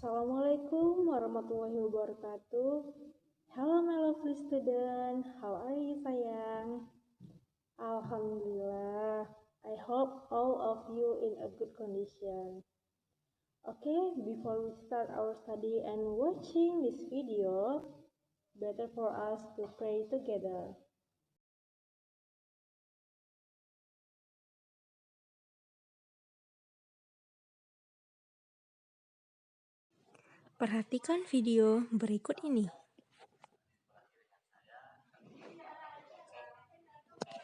Assalamualaikum warahmatullahi wabarakatuh. Hello my lovely student, how are you sayang? Alhamdulillah, I hope all of you in a good condition. Okay, before we start our study and watching this video, better for us to pray together. Perhatikan video berikut ini.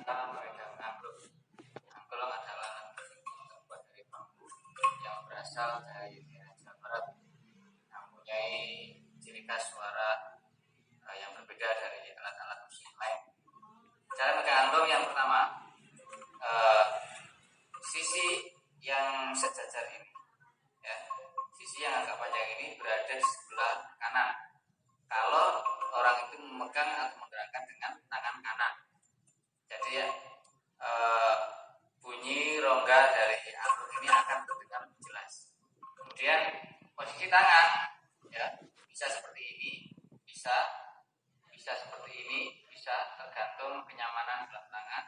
Memegang angklung. Angklung adalah alat musik yang terbuat dari bambu yang berasal dari daerah Jawa Barat, yang mempunyai ciri khas suara yang berbeda dari alat-alat musik lain. Cara memegang angklung yang pertama, sisi yang sejajar ini, ya, sisi yang agak panjang ini berada di sebelah kanan. Kalau orang itu memegang atau menggerakkan dengan tangan kanan, jadi ya, bunyi rongga dari angklung ini akan terdengar jelas. Kemudian posisi tangan, ya, bisa seperti ini, bisa seperti ini, bisa tergantung kenyamanan belah tangan.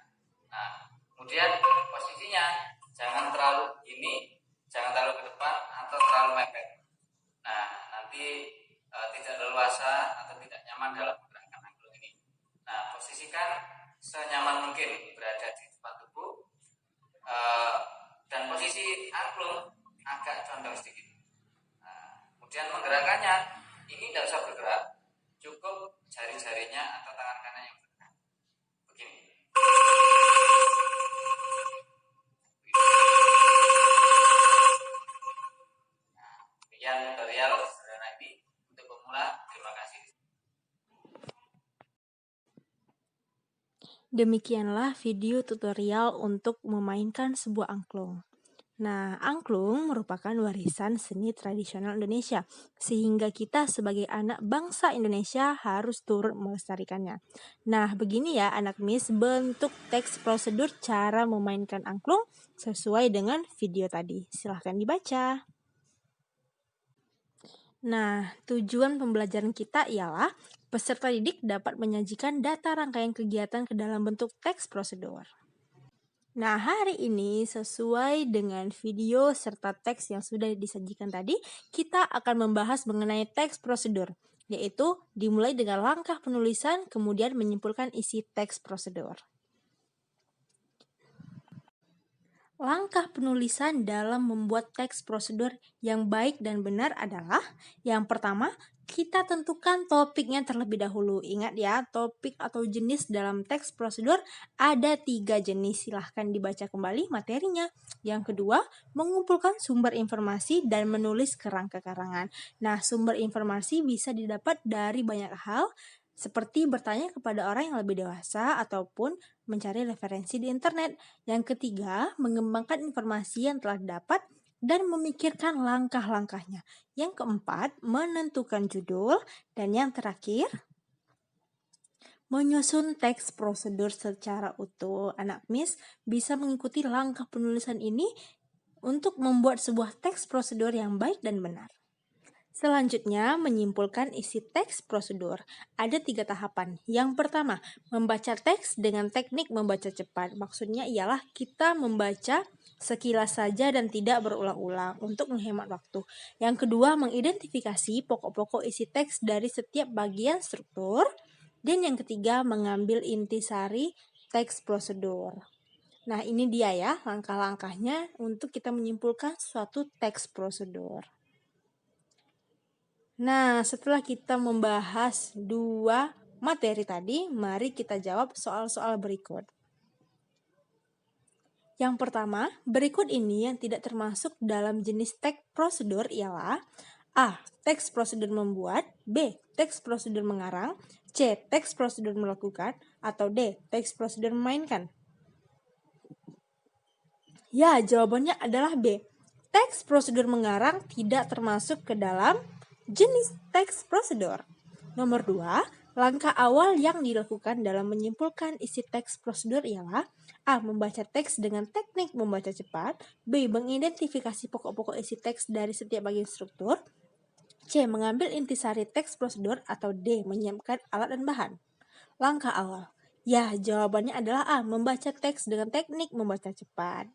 Nah, kemudian posisinya jangan terlalu ini, jangan terlalu ke depan atau terlalu mepet. Nah, nanti tidak leluasa atau tidak nyaman dalam menggerakkan angklung ini. Nah, posisikan senyaman mungkin berada di depan tubuh, dan posisi angklung agak condong sedikit. Nah, kemudian menggerakkannya ini tidak usah bergerak, cukup jari-jarinya atau tangan kanan yang bergerak. Begini. Nah, demikian tutorial sederhana ini untuk pemula. Terima kasih. Demikianlah video tutorial untuk memainkan sebuah angklung. Nah, angklung merupakan warisan seni tradisional Indonesia, sehingga kita sebagai anak bangsa Indonesia harus turut melestarikannya. Nah, begini ya anak Miss bentuk teks prosedur cara memainkan angklung sesuai dengan video tadi. Silahkan dibaca. Nah, tujuan pembelajaran kita ialah peserta didik dapat menyajikan data rangkaian kegiatan ke dalam bentuk teks prosedur. Nah, hari ini sesuai dengan video serta teks yang sudah disajikan tadi, kita akan membahas mengenai teks prosedur, yaitu dimulai dengan langkah penulisan, kemudian menyimpulkan isi teks prosedur. Langkah penulisan dalam membuat teks prosedur yang baik dan benar adalah yang pertama, kita tentukan topiknya terlebih dahulu. Ingat ya, topik atau jenis dalam teks prosedur ada 3 jenis. Silahkan dibaca kembali materinya. Yang kedua, mengumpulkan sumber informasi dan menulis kerangka karangan. Nah, sumber informasi bisa didapat dari banyak hal, seperti bertanya kepada orang yang lebih dewasa ataupun mencari referensi di internet. Yang ketiga, mengembangkan informasi yang telah didapat dan memikirkan langkah-langkahnya. Yang keempat, menentukan judul. Dan yang terakhir, menyusun teks prosedur secara utuh. Anak Miss bisa mengikuti langkah penulisan ini untuk membuat sebuah teks prosedur yang baik dan benar. Selanjutnya, menyimpulkan isi teks prosedur. Ada 3 tahapan. Yang pertama, membaca teks dengan teknik membaca cepat. Maksudnya ialah kita membaca sekilas saja dan tidak berulang-ulang untuk menghemat waktu. Yang kedua, mengidentifikasi pokok-pokok isi teks dari setiap bagian struktur. Dan yang ketiga, mengambil intisari teks prosedur. Nah, ini dia ya langkah-langkahnya untuk kita menyimpulkan suatu teks prosedur. Nah, setelah kita membahas 2 materi tadi, mari kita jawab soal-soal berikut. Yang pertama, berikut ini yang tidak termasuk dalam jenis teks prosedur ialah A. Teks prosedur membuat, B. Teks prosedur mengarang, C. Teks prosedur melakukan, atau D. Teks prosedur memainkan. Ya, jawabannya adalah B. Teks prosedur mengarang tidak termasuk ke dalam jenis teks prosedur. Nomor 2, langkah awal yang dilakukan dalam menyimpulkan isi teks prosedur ialah A. Membaca teks dengan teknik membaca cepat, B. Mengidentifikasi pokok-pokok isi teks dari setiap bagian struktur, C. Mengambil intisari teks prosedur, atau D. Menyiapkan alat dan bahan. Langkah awal. Ya, jawabannya adalah A. Membaca teks dengan teknik membaca cepat.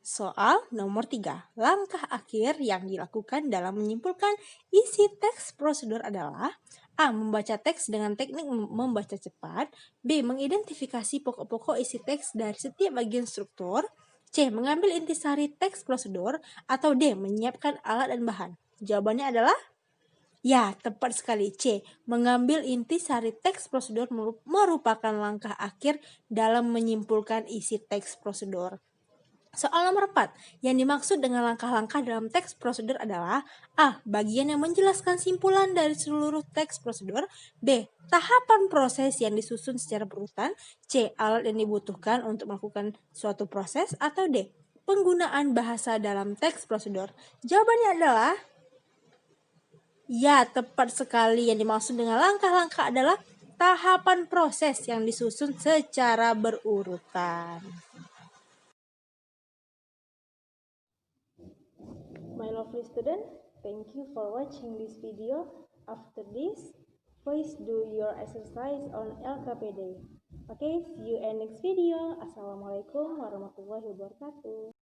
Soal nomor 3. Langkah akhir yang dilakukan dalam menyimpulkan isi teks prosedur adalah A. Membaca teks dengan teknik membaca cepat. B. Mengidentifikasi pokok-pokok isi teks dari setiap bagian struktur. C. Mengambil intisari teks prosedur. Atau D. Menyiapkan alat dan bahan. Jawabannya adalah ya, tepat sekali. C. Mengambil intisari teks prosedur merupakan langkah akhir dalam menyimpulkan isi teks prosedur. Soal nomor 4. Yang dimaksud dengan langkah-langkah dalam teks prosedur adalah A. Bagian yang menjelaskan simpulan dari seluruh teks prosedur. B. Tahapan proses yang disusun secara berurutan. C. Alat yang dibutuhkan untuk melakukan suatu proses. Atau D. Penggunaan bahasa dalam teks prosedur. Jawabannya adalah ya, tepat sekali. Yang dimaksud dengan langkah-langkah adalah tahapan proses yang disusun secara berurutan. My lovely student, thank you for watching this video. After this, please do your exercise on LKPD. Okay, see you in next video. Assalamualaikum warahmatullahi wabarakatuh.